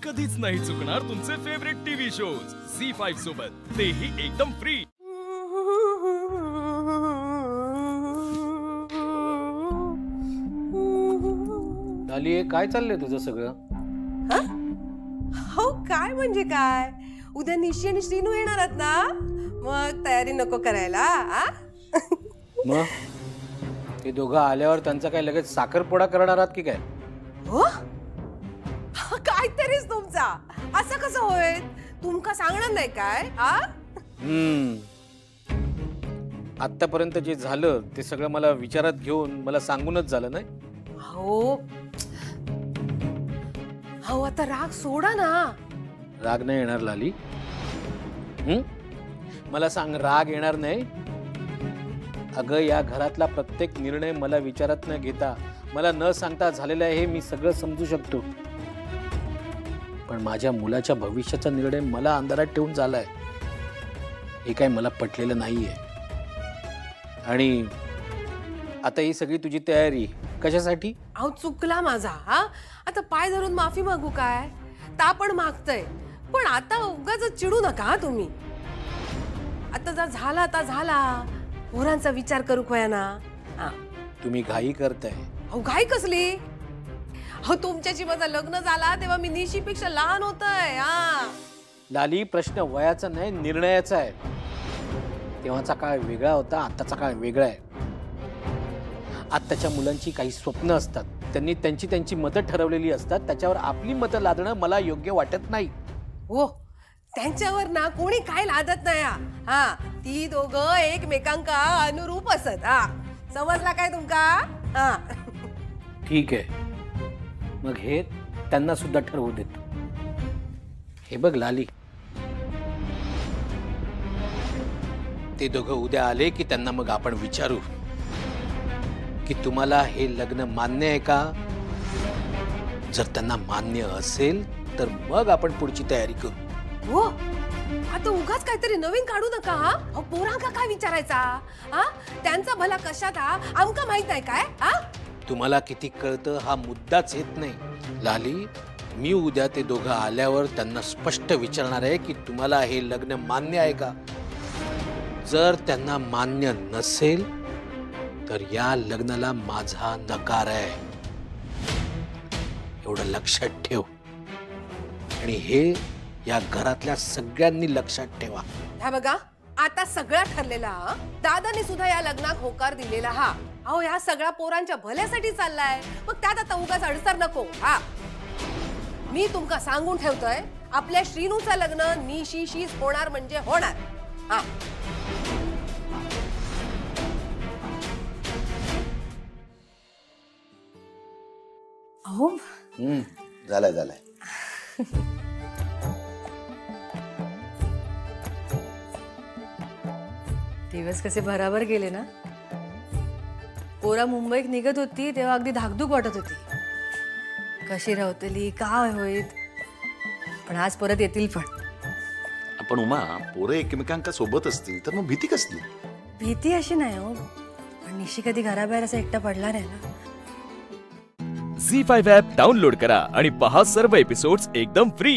कधीच नाही चुकणार तुमचे फेवरेट टीव्ही शोज झी5 सोबत, तेही एकदम फ्री। डालिये, काय चाललंय तुझं सगळं? हो काय म्हणजे काय, उद्या निशी आणि श्रीनू येणार आहेत ना, मग तयारी नको करायला? मग ते दोघं आल्यावर त्यांचा काय लगेच साखरपुडा करणार आहात की काय? हो काहीतरीच तुमचा, असं कसं होईल? तुमका सांगणार नाही काय? आतापर्यंत जे झालं ते सगळं मला विचारात घेऊन मला सांगूनच झालं नाही? हो हो, आता राग सोडा ना। राग नाही येणार लाली? मला सांग, राग येणार नाही? अगं, या घरातला प्रत्येक निर्णय मला विचारात न घेता, मला न सांगता झालेला आहे, हे मी सगळं समजू शकतो। पण माझ्या मुलाच्या भविष्याचा निर्णय मला अंधारात ठेवून झालाय, हे काय मला पटलेलं नाहीये। आणि आता ही सगळी तुझी तयारी कशासाठी? अहो चुकला माझा, आता पाय धरून माफी मागू काय? ता पण मागतय, पण आता उगाच चिडू नका तुम्ही। आता जर झाला आता झाला, पोरांचा विचार करू काय ना। तुम्ही घाई करताय। अहो घाई कसली? अहो तुमच्याशी माझं लग्न झाला तेव्हा मी निशीपेक्षा लहान होतय। लाली, प्रश्न वयाचा नाही, निर्णयाचा आहे। तेव्हाचा काळ वेगळा होता, आताचा काळ वेगळा आहे। आताच्या मुलांची काही स्वप्न असतात, त्यांनी त्यांची मतं ठरवलेली असतात, त्याच्यावर आपली मतं लादणं मला योग्य वाटत नाही। हो, त्यांच्यावर ना कोणी काय लादत नाही। ती दोघं एकमेकांका अनुरूप असत। समजला काय तुमका? ठीक आहे, मग हे त्यांना सुद्धा ठरवू देतो। हे बघ लाली, ते दोघं उद्या आले की त्यांना मग आपण विचारू की तुम्हाला हे लग्न मान्य आहे का? जर त्यांना मान्य असेल तर मग आपण पुढची तयारी करू। हो, आता उगाच काहीतरी नवीन काढू नका। पोरांका काय विचारायचा? त्यांचा भला कशात आमका माहित आहे काय? तुम्हाला किती कळतं हा मुद्दाच येत नाही। लाली, मी उद्या ते दोघं आल्यावर त्यांना स्पष्ट विचारणार आहे की तुम्हाला हे लग्न मान्य आहे का? जर त्यांना मान्य नसेल तर या लग्नाला माझा नकार आहे, एवढं लक्षात ठेव। आणि हे या घरातल्या सगळ्यांनी लक्षात ठेवा। हा बघा, आता सगळं ठरलेला। दादाने सुद्धा या लग्नात होकार दिलेला। अहो ह्या सगळ्या पोरांच्या भल्यासाठी चाललाय, मग त्यात आता उगाच अडसर नको। मी तुमका सांगून ठेवतोय, आपल्या श्रीनूचं लग्न निशीशीच होणार म्हणजे होणार। अहो झालंय। दिवस कसे भराभर गेले ना। पोरा मुंबईत निघत होती तेव्हा अगदी धाकधूक वाटत होती, कशी राहतली, काय होईत, पण आज परत येतील। पण आपण उमा, पोरं एकमेकांका सोबत असतील तर मग भीती कसली? भीती अशी नाही हो, पण निशी कधी घराबाहेर असा एकटा पडला नाही ना। झी5 ॲप डाउनलोड करा आणि पहा सर्व एपिसोड्स एकदम फ्री।